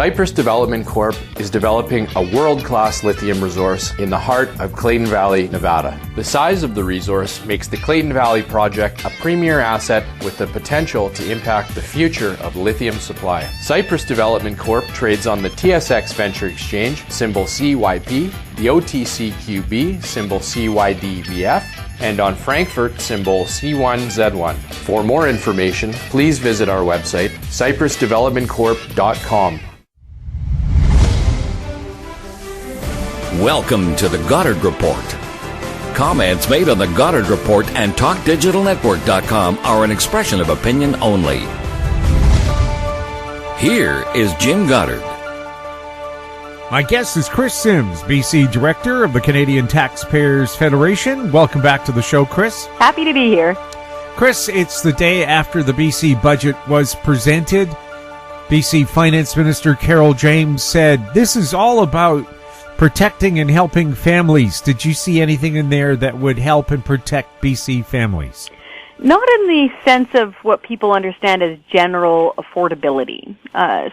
Cypress Development Corp. is developing a world-class lithium resource in the heart of Clayton Valley, Nevada. The size of the resource makes the Clayton Valley project a premier asset with the potential to impact the future of lithium supply. Cypress Development Corp. trades on the TSX Venture Exchange, symbol CYP, the OTCQB, symbol CYDVF, and on Frankfurt, symbol C1Z1. For more information, please visit our website, cypressdevelopmentcorp.com. Welcome to the Goddard Report. Comments made on the Goddard Report and TalkDigitalNetwork.com are an expression of opinion only. Here is Jim Goddard. My guest is Kris Sims, BC Director of the Canadian Taxpayers Federation. Welcome back to the show, Kris. Happy to be here. Kris, it's the day after the BC budget was presented. BC Finance Minister Carol James said, "This is all about protecting and helping families." Did you see anything in there that would help and protect BC families? Not in the sense of what people understand as general affordability.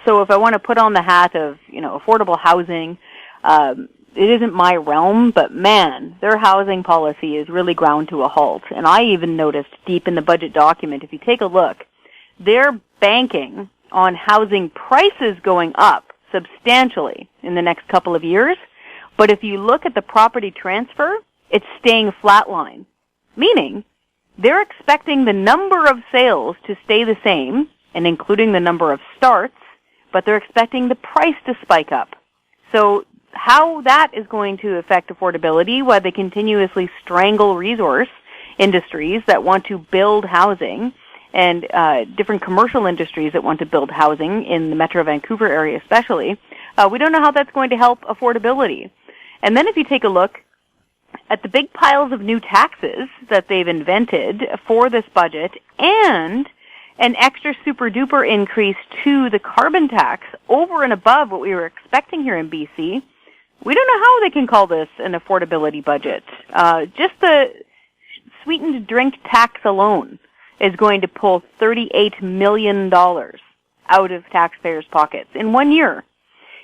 So if I want to put on the hat of, affordable housing, it isn't my realm, but man, their housing policy is really ground to a halt. And I even noticed deep in the budget document, if you take a look, they're banking on housing prices going up substantially in the next couple of years. But if you look at the property transfer, it's staying flatline, meaning they're expecting the number of sales to stay the same, and including the number of starts, but they're expecting the price to spike up. So how that is going to affect affordability, while they continuously strangle resource industries that want to build housing, and different commercial industries that want to build housing in the Metro Vancouver area especially, we don't know how that's going to help affordability. And then if you take a look at the big piles of new taxes that they've invented for this budget and an extra super-duper increase to the carbon tax over and above what we were expecting here in BC, we don't know how they can call this an affordability budget. Just the sweetened drink tax alone is going to pull $38 million out of taxpayers' pockets in 1 year.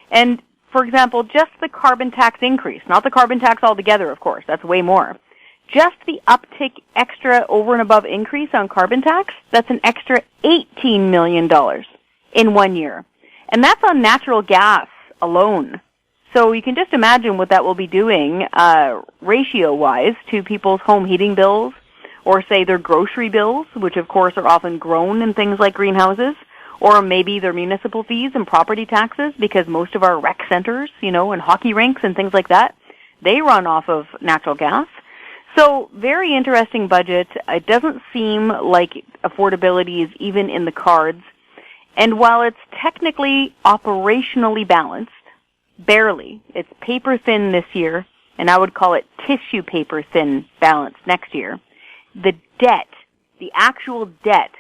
And for example, just the carbon tax increase, not the carbon tax altogether, of course, that's way more. Just the uptick extra over and above increase on carbon tax, that's an extra $18 million in 1 year. And that's on natural gas alone. So you can just imagine what that will be doing ratio-wise to people's home heating bills, or say their grocery bills, which of course are often grown in things like greenhouses, or maybe their municipal fees and property taxes, because most of our rec centers, and hockey rinks and things like that, they run off of natural gas. So very interesting budget. It doesn't seem like affordability is even in the cards. And while it's technically operationally balanced, barely, it's paper thin this year, and I would call it tissue paper thin balanced next year, the debt, the actual debt,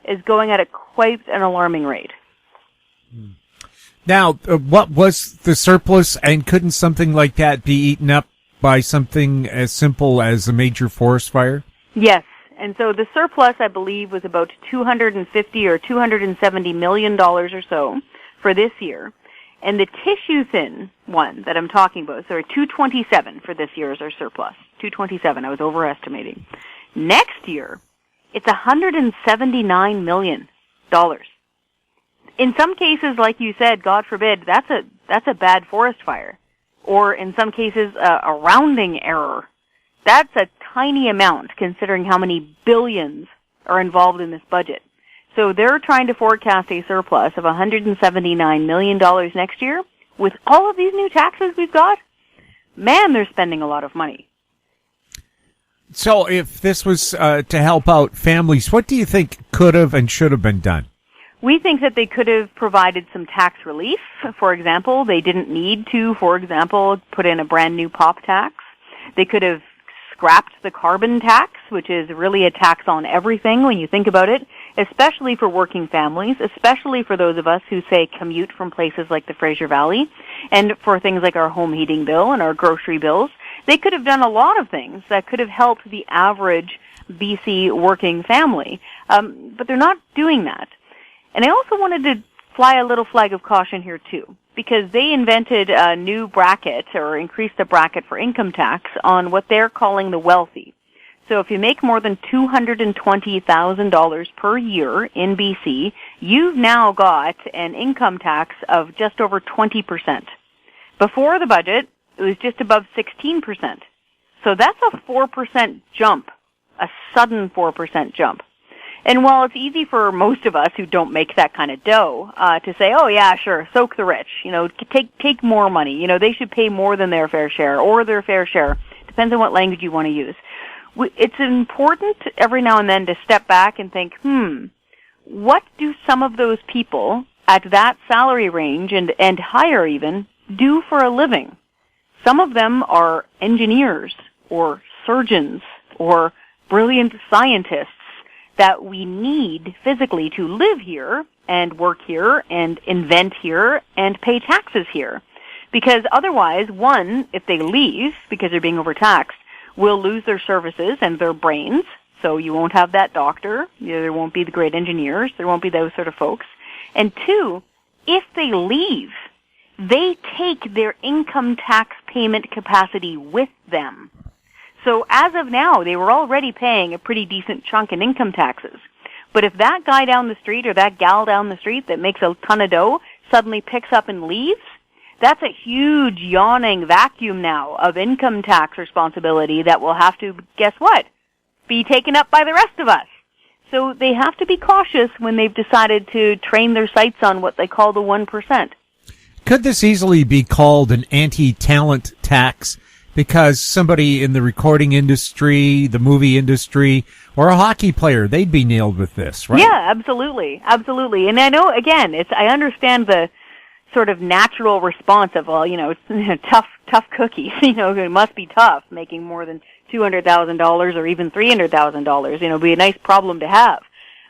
is going at quite an alarming rate. Now, what was the surplus, and couldn't something like that be eaten up by something as simple as a major forest fire? Yes, and so the surplus, I believe, was about $250 or $270 million or so for this year. And the tissue thin one that I'm talking about, so 227 for this year is our surplus. 227, I was overestimating. Next year, it's $179 million. In some cases, like you said, God forbid, that's a bad forest fire. Or in some cases, a rounding error. That's a tiny amount considering how many billions are involved in this budget. So they're trying to forecast a surplus of $179 million next year. With all of these new taxes we've got, man, they're spending a lot of money. So if this was to help out families, what do you think could have and should have been done? We think that they could have provided some tax relief. For example, they didn't need to, for example, put in a brand new pop tax. They could have scrapped the carbon tax, which is really a tax on everything when you think about it, especially for working families, especially for those of us who, say, commute from places like the Fraser Valley, and for things like our home heating bill and our grocery bills. They could have done a lot of things that could have helped the average BC working family, but they're not doing that. And I also wanted to fly a little flag of caution here too, because they invented a new bracket or increased the bracket for income tax on what they're calling the wealthy. So if you make more than $220,000 per year in BC, you've now got an income tax of just over 20%. Before the budget, it was just above 16%. So that's a 4% jump, a sudden 4% jump. And while it's easy for most of us who don't make that kind of dough to say, oh yeah, sure, soak the rich, take more money, they should pay more than their fair share or their fair share, depends on what language you want to use. It's important every now and then to step back and think, what do some of those people at that salary range and higher even do for a living? Some of them are engineers or surgeons or brilliant scientists that we need physically to live here and work here and invent here and pay taxes here. Because otherwise, one, if they leave because they're being overtaxed, will lose their services and their brains. So you won't have that doctor. There won't be the great engineers. There won't be those sort of folks. And two, if they leave, they take their income tax payment capacity with them. So as of now, they were already paying a pretty decent chunk in income taxes. But if that guy down the street or that gal down the street that makes a ton of dough suddenly picks up and leaves, that's a huge yawning vacuum now of income tax responsibility that will have to, guess what, be taken up by the rest of us. So they have to be cautious when they've decided to train their sights on what they call the 1%. Could this easily be called an anti-talent tax? Because somebody in the recording industry, the movie industry, or a hockey player, they'd be nailed with this, right? Yeah, absolutely. Absolutely. And I know, again, I understand the sort of natural response of, well, it's tough cookies. It must be tough making more than $200,000 or even $300,000. It'd be a nice problem to have.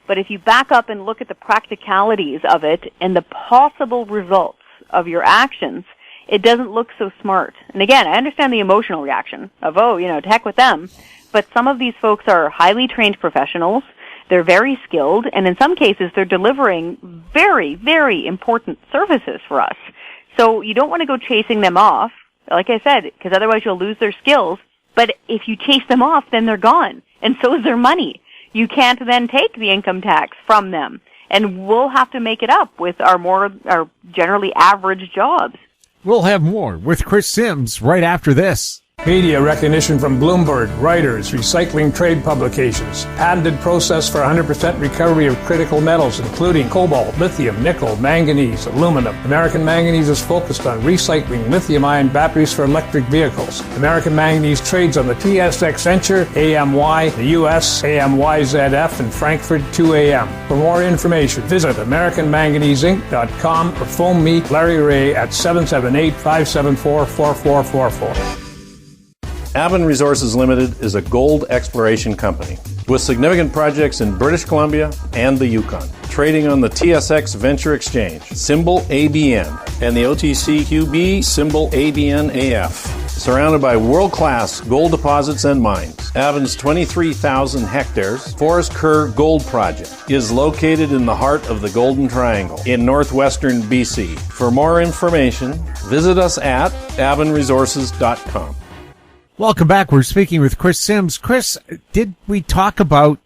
But if you back up and look at the practicalities of it and the possible results of your actions, it doesn't look so smart. And again, I understand the emotional reaction of, to heck with them. But some of these folks are highly trained professionals. They're very skilled. And in some cases, they're delivering very, very important services for us. So you don't want to go chasing them off, like I said, because otherwise you'll lose their skills. But if you chase them off, then they're gone. And so is their money. You can't then take the income tax from them. And we'll have to make it up with our generally average jobs. We'll have more with Kris Sims right after this. Media recognition from Bloomberg, Reuters, recycling trade publications, patented process for 100% recovery of critical metals, including cobalt, lithium, nickel, manganese, aluminum. American Manganese is focused on recycling lithium-ion batteries for electric vehicles. American Manganese trades on the TSX Venture, AMY, the US, AMYZF, and Frankfurt 2AM. For more information, visit AmericanManganeseInc.com or phone me, Larry Ray, at 778-574-4444. Avon Resources Limited is a gold exploration company with significant projects in British Columbia and the Yukon, trading on the TSX Venture Exchange, symbol ABN, and the OTCQB, symbol ABNAF. Surrounded by world-class gold deposits and mines, Avon's 23,000 hectares Forest Kerr Gold Project is located in the heart of the Golden Triangle in northwestern BC. For more information, visit us at avonresources.com. Welcome back. We're speaking with Kris Sims. Kris, did we talk about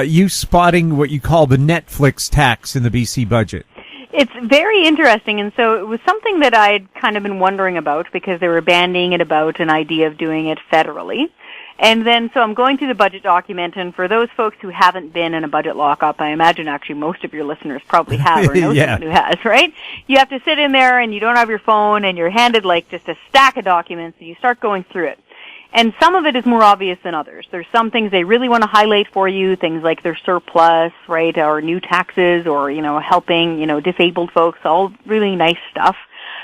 you spotting what you call the Netflix tax in the BC budget? It's very interesting, and so it was something that I'd kind of been wondering about because they were bandying it about an idea of doing it federally. And then, so I'm going through the budget document, and for those folks who haven't been in a budget lockup, I imagine actually most of your listeners probably have or know someone who has, right? You have to sit in there, and you don't have your phone, and you're handed like just a stack of documents, and you start going through it. And some of it is more obvious than others. There's some things they really want to highlight for you, things like their surplus, right, or new taxes, or, helping, disabled folks, all really nice stuff.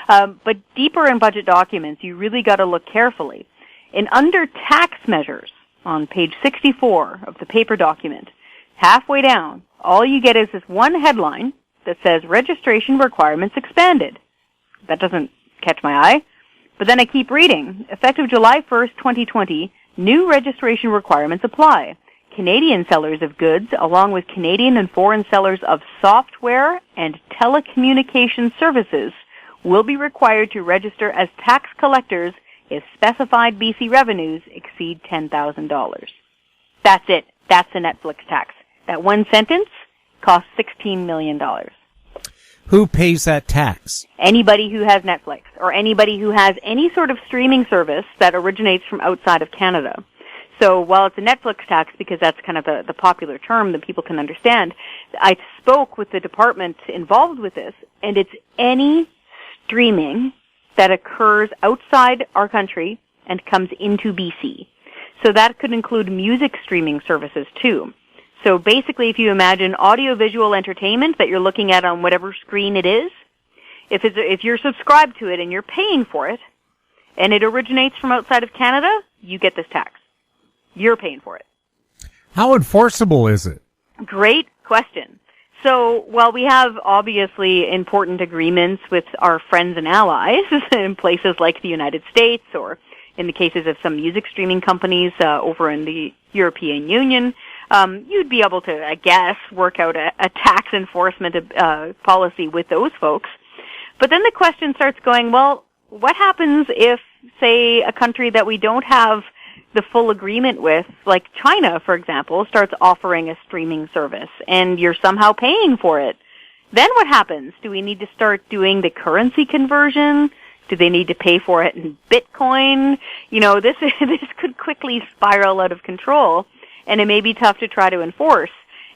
But deeper in budget documents, you really got to look carefully. In under tax measures, on page 64 of the paper document, halfway down, all you get is this one headline that says registration requirements expanded. That doesn't catch my eye. But then I keep reading. Effective July 1st, 2020, new registration requirements apply. Canadian sellers of goods, along with Canadian and foreign sellers of software and telecommunication services, will be required to register as tax collectors if specified BC revenues exceed $10,000. That's it. That's the Netflix tax. That one sentence costs $16 million. Who pays that tax? Anybody who has Netflix or anybody who has any sort of streaming service that originates from outside of Canada. So while it's a Netflix tax, because that's kind of the popular term that people can understand, I spoke with the department involved with this, and it's any streaming that occurs outside our country and comes into BC. So that could include music streaming services too. So basically, if you imagine audiovisual entertainment that you're looking at on whatever screen it is, if you're subscribed to it and you're paying for it, and it originates from outside of Canada, you get this tax. You're paying for it. How enforceable is it? Great question. So while we have obviously important agreements with our friends and allies in places like the United States, or in the cases of some music streaming companies over in the European Union, you'd be able to, I guess, work out a tax enforcement policy with those folks. But then the question starts going, well, what happens if, say, a country that we don't have the full agreement with, like China, for example, starts offering a streaming service and you're somehow paying for it? Then what happens? Do we need to start doing the currency conversion? Do they need to pay for it in Bitcoin? You know, this could quickly spiral out of control, and it may be tough to try to enforce.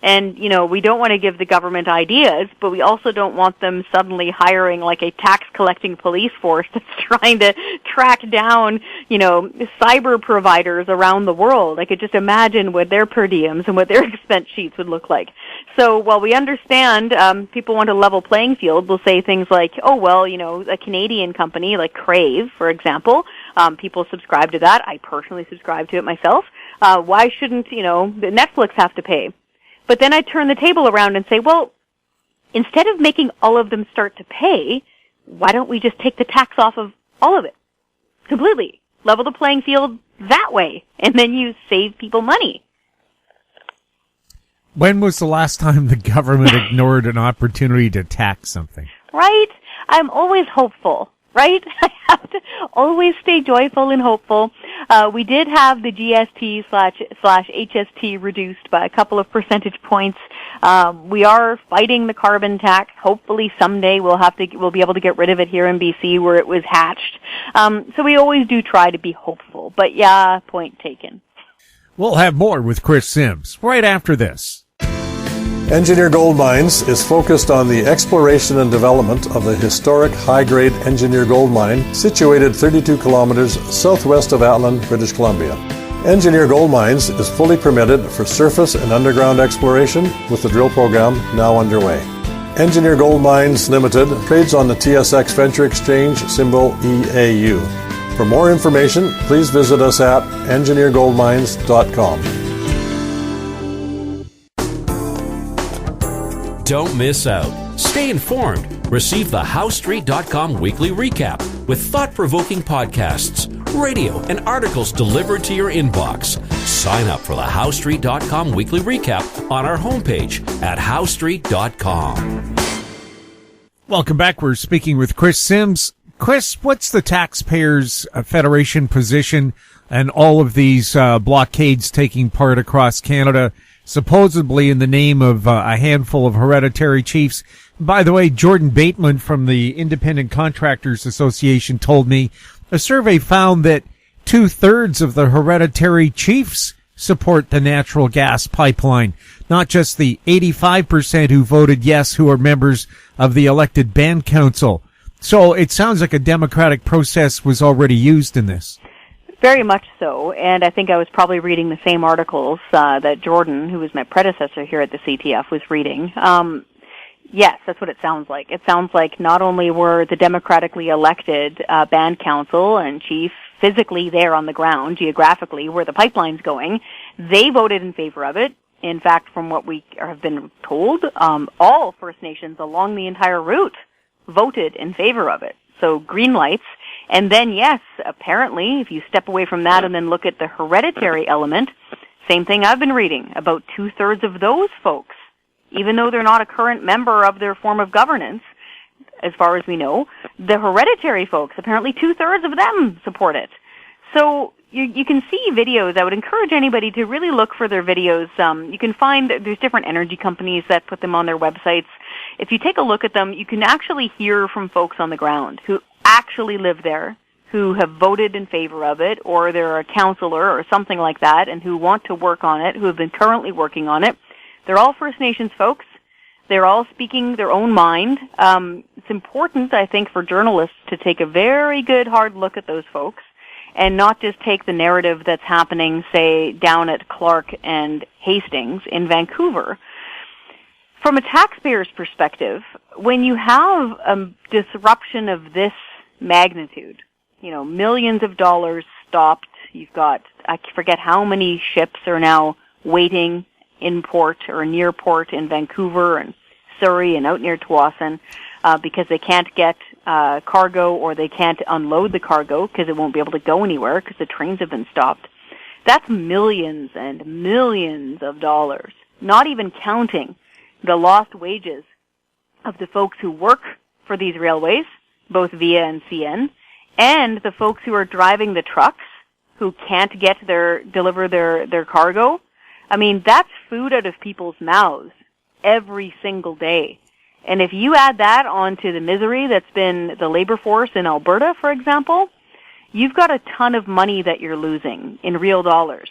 And, you know, we don't want to give the government ideas, but we also don't want them suddenly hiring like a tax collecting police force that's trying to track down, you know, cyber providers around the world. I could just imagine what their per diems and what their expense sheets would look like. So while we understand people want a level playing field, we'll say things like, oh, well, you know, a Canadian company like Crave, for example, people subscribe to that. I personally subscribe to it myself. Why shouldn't, you know, Netflix have to pay? But then I turn the table around and say, well, instead of making all of them start to pay, why don't we just take the tax off of all of it? Completely. Level the playing field that way. And then you save people money. When was the last time the government ignored an opportunity to tax something? Right? I'm always hopeful. Right? I have to always stay joyful and hopeful. We did have the GST/HST reduced by a couple of percentage points. We are fighting the carbon tax. Hopefully someday we'll be able to get rid of it here in BC where it was hatched. So we always do try to be hopeful. But yeah, point taken. We'll have more with Kris Sims right after this. Engineer Gold Mines is focused on the exploration and development of the historic high-grade Engineer Gold Mine situated 32 kilometers southwest of Atlan, British Columbia. Engineer Gold Mines is fully permitted for surface and underground exploration with the drill program now underway. Engineer Gold Mines Limited trades on the TSX Venture Exchange, symbol EAU. For more information, please visit us at engineergoldmines.com. Don't miss out. Stay informed. Receive the HowStreet.com weekly recap with thought-provoking podcasts, radio, and articles delivered to your inbox. Sign up for the HowStreet.com weekly recap on our homepage at HowStreet.com. Welcome back. We're speaking with Kris Sims. Kris, what's the Taxpayers Federation position and all of these blockades taking part across Canada, supposedly in the name of a handful of hereditary chiefs? By the way, Jordan Bateman from the Independent Contractors Association told me a survey found that 2/3 of the hereditary chiefs support the natural gas pipeline, not just the 85% who voted yes who are members of the elected band council. So it sounds like a democratic process was already used in this. Very much so, and I think I was probably reading the same articles that Jordan, who was my predecessor here at the CTF, was reading. Yes, that's what it sounds like. It sounds like not only were the democratically elected band council and chief physically there on the ground, geographically, where the pipeline's going, they voted in favor of it. In fact, from what we have been told, all First Nations along the entire route voted in favor of it. So green lights. And then, yes, apparently, if you step away from that and then look at the hereditary element, Same thing I've been reading. About 2/3 of those folks, even though they're not a current member of their form of governance, as far as we know, the hereditary folks, apparently 2/3 of them support it. So you can see videos. I would encourage anybody to really look for their videos. You can find there's different energy companies that put them on their websites. If you take a look at them, you can actually hear from folks on the ground who actually live there, who have voted in favor of it, or they're a counselor or something like that, and who want to work on it, who have been currently working on it. They're all First Nations folks. They're all speaking their own mind. It's important, I think, for journalists to take a very good hard look at those folks and not just take the narrative that's happening, say, down at Clark and Hastings in Vancouver. From a taxpayer's perspective, when you have a disruption of this magnitude, millions of dollars stopped, you've got, I forget how many ships are now waiting in port or near port in Vancouver and Surrey and out near Tsawwassen because they can't get cargo or they can't unload the cargo because it won't be able to go anywhere because the trains have been stopped. That's millions and millions of dollars, not even counting the lost wages of the folks who work for these railways, both VIA and CN, and the folks who are driving the trucks who can't deliver their cargo. I mean, that's food out of people's mouths every single day. And if you add that onto the misery that's been the labor force in Alberta, for example, you've got a ton of money that you're losing in real dollars.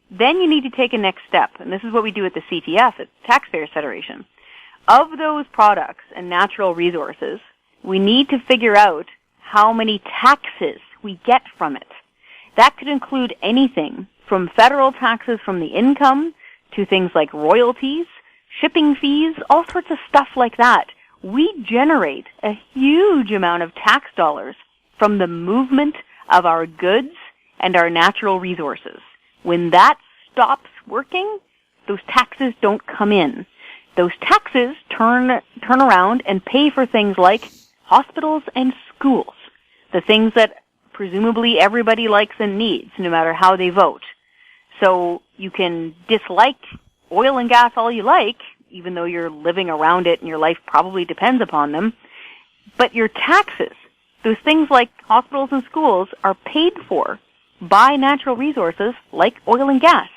Then you need to take a next step, and this is what we do at the CTF, at Taxpayers Federation. Of those products and natural resources, we need to figure out how many taxes we get from it. That could include anything from federal taxes from the income to things like royalties, shipping fees, all sorts of stuff like that. We generate a huge amount of tax dollars from the movement of our goods and our natural resources. When that stops working, those taxes don't come in. Those taxes turn around and pay for things like hospitals and schools, the things that presumably everybody likes and needs, no matter how they vote. So you can dislike oil and gas all you like, even though you're living around it and your life probably depends upon them. But your taxes, those things like hospitals and schools, are paid for by natural resources like oil and gas.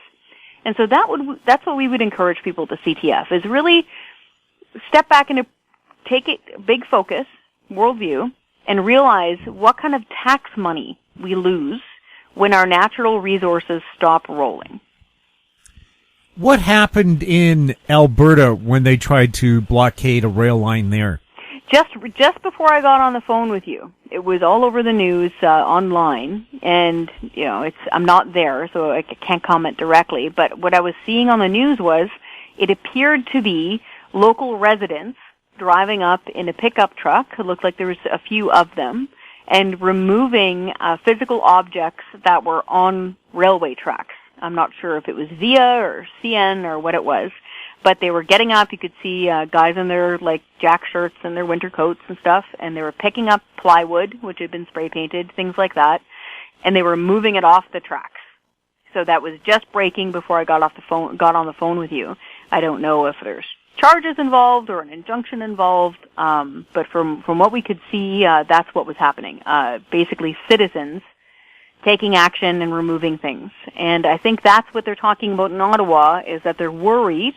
And so that's what we would encourage people to CTF, is really step back and take a big focus, worldview, and realize what kind of tax money we lose when our natural resources stop rolling. What happened in Alberta when they tried to blockade a rail line there? Just before I got on the phone with you, it was all over the news online, and I'm not there, so I can't comment directly. But what I was seeing on the news was it appeared to be local residents driving up in a pickup truck. It looked like there was a few of them, and removing physical objects that were on railway tracks. I'm not sure if it was VIA or CN or what it was, but they were getting up. You could see guys in their jack shirts and their winter coats and stuff, and they were picking up plywood, which had been spray painted, things like that, and they were moving it off the tracks. So that was just breaking before I got on the phone with you. I don't know if there's charges involved or an injunction involved, but from what we could see, that's what was happening. Basically, citizens taking action and removing things. And I think that's what they're talking about in Ottawa, is that they're worried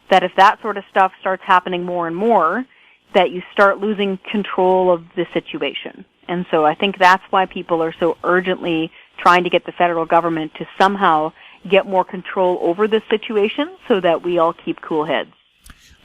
that if that sort of stuff starts happening more and more, that you start losing control of the situation. And so I think that's why people are so urgently trying to get the federal government to somehow get more control over the situation so that we all keep cool heads.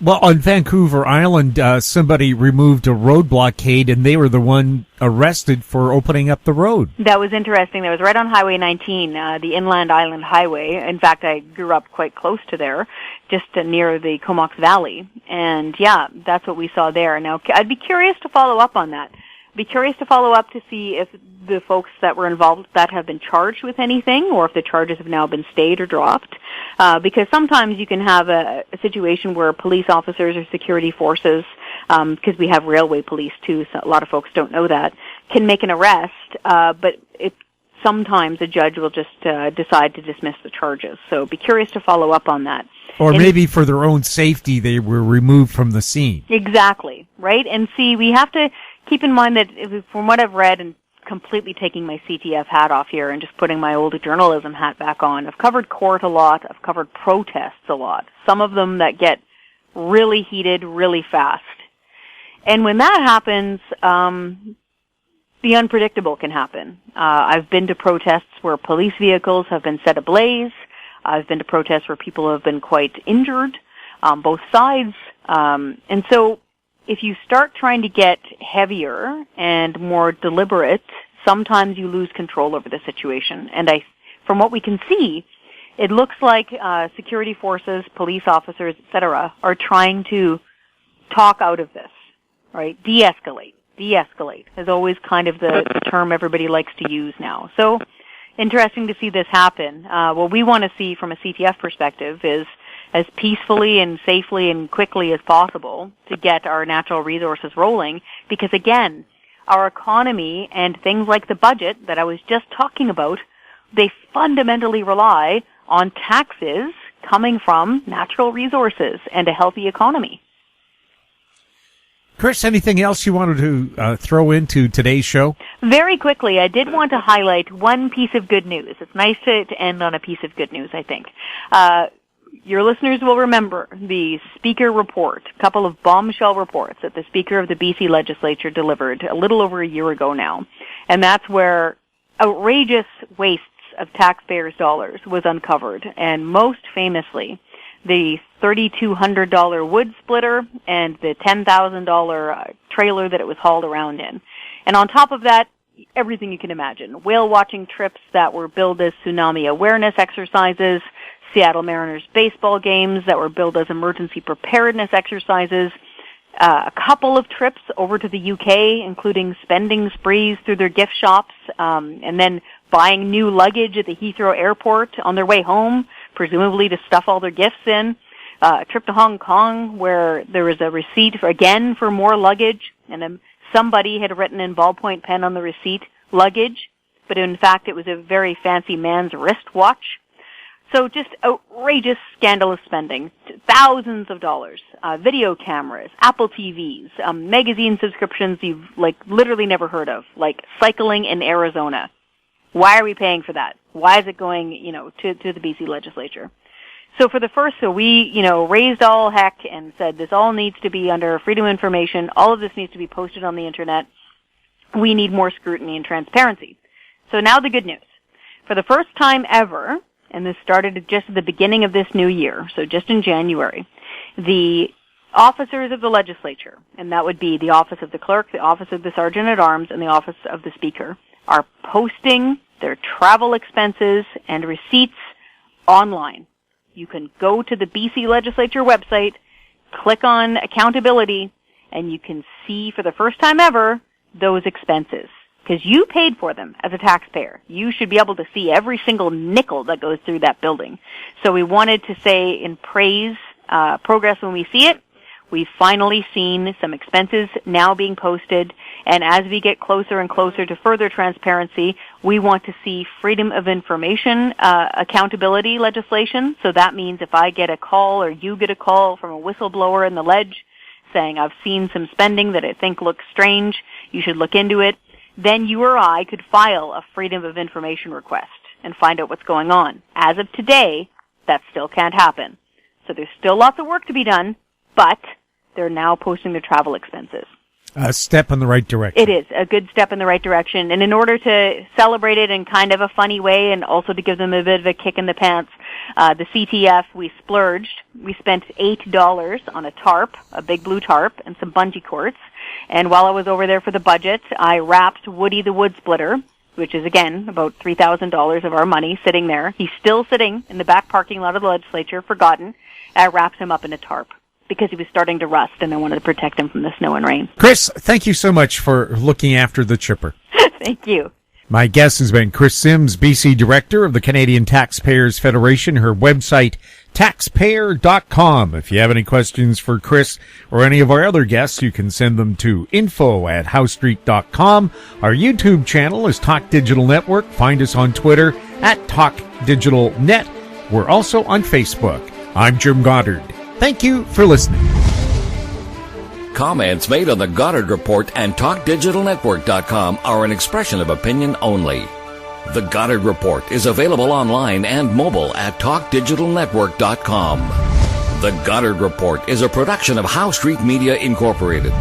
Well, on Vancouver Island, somebody removed a road blockade, and they were the one arrested for opening up the road. That was interesting. That was right on Highway 19, the Inland Island Highway. In fact, I grew up quite close to there, just near the Comox Valley. And, yeah, that's what we saw there. Now, I'd be curious to follow up on that. Be curious to follow up to see if the folks that were involved with that have been charged with anything, or if the charges have now been stayed or dropped. Because sometimes you can have a situation where police officers or security forces, because we have railway police too, so a lot of folks don't know that, can make an arrest, but sometimes a judge will just decide to dismiss the charges. So be curious to follow up on that. Or maybe for their own safety, they were removed from the scene. Exactly, right? And see, we have to keep in mind that from what I've read, and completely taking my CTF hat off here and just putting my old journalism hat back on, I've covered court a lot, I've covered protests a lot, some of them that get really heated really fast. And when that happens, the unpredictable can happen. I've been to protests where police vehicles have been set ablaze. I've been to protests where people have been quite injured on both sides. And so if you start trying to get heavier and more deliberate, sometimes you lose control over the situation. And from what we can see, it looks like security forces, police officers, etc., are trying to talk out of this, right? De-escalate. De-escalate is always kind of the term everybody likes to use now. So interesting to see this happen. What we want to see from a CTF perspective is as peacefully and safely and quickly as possible to get our natural resources rolling, because again, our economy and things like the budget that I was just talking about, they fundamentally rely on taxes coming from natural resources and a healthy economy. Kris, anything else you wanted to throw into today's show? Very quickly, I did want to highlight one piece of good news. It's nice to end on a piece of good news, I think. Your listeners will remember the Speaker report, a couple of bombshell reports that the Speaker of the BC Legislature delivered a little over a year ago now. And that's where outrageous wastes of taxpayers' dollars was uncovered. And most famously, the $3,200 wood splitter and the $10,000 trailer that it was hauled around in. And on top of that, everything you can imagine. Whale watching trips that were billed as tsunami awareness exercises, Seattle Mariners baseball games that were billed as emergency preparedness exercises, a couple of trips over to the UK, including spending sprees through their gift shops, and then buying new luggage at the Heathrow Airport on their way home, presumably to stuff all their gifts in. A trip to Hong Kong where there was a receipt for more luggage, and somebody had written in ballpoint pen on the receipt, luggage, but in fact it was a very fancy man's wristwatch. So just outrageous, scandalous spending, thousands of dollars, video cameras, Apple TVs, magazine subscriptions you've literally never heard of, like cycling in Arizona. Why are we paying for that? Why is it going, to the BC Legislature? So we, raised all heck and said this all needs to be under freedom of information. All of this needs to be posted on the internet. We need more scrutiny and transparency. So now the good news. For the first time ever, and this started just at the beginning of this new year, so just in January, the officers of the legislature, and that would be the office of the clerk, the office of the sergeant-at-arms, and the office of the speaker, are posting their travel expenses and receipts online. You can go to the BC Legislature website, click on Accountability, and you can see for the first time ever those expenses. Because you paid for them as a taxpayer. You should be able to see every single nickel that goes through that building. So we wanted to say in praise, progress when we see it. We've finally seen some expenses now being posted, and as we get closer and closer to further transparency, we want to see freedom of information accountability legislation. So that means if I get a call or you get a call from a whistleblower in the ledge saying, I've seen some spending that I think looks strange, you should look into it, then you or I could file a freedom of information request and find out what's going on. As of today, that still can't happen. So there's still lots of work to be done, but they're now posting their travel expenses. A step in the right direction. It is a good step in the right direction. And in order to celebrate it in kind of a funny way and also to give them a bit of a kick in the pants, the CTF, we splurged. We spent $8 on a tarp, a big blue tarp, and some bungee cords. And while I was over there for the budget, I wrapped Woody the wood splitter, which is, again, about $3,000 of our money sitting there. He's still sitting in the back parking lot of the legislature, forgotten. I wrapped him up in a tarp because he was starting to rust, and I wanted to protect him from the snow and rain. Kris, thank you so much for looking after the chipper. Thank you. My guest has been Kris Sims, BC Director of the Canadian Taxpayers Federation. Her website, taxpayer.com. If you have any questions for Kris or any of our other guests, you can send them to info@howstreet.com. Our YouTube channel is Talk Digital Network. Find us on Twitter @TalkDigitalNet. We're also on Facebook. I'm Jim Goddard. Thank you for listening. Comments made on the Goddard Report and TalkDigitalNetwork.com are an expression of opinion only. The Goddard Report is available online and mobile at TalkDigitalNetwork.com. The Goddard Report is a production of Howe Street Media Incorporated.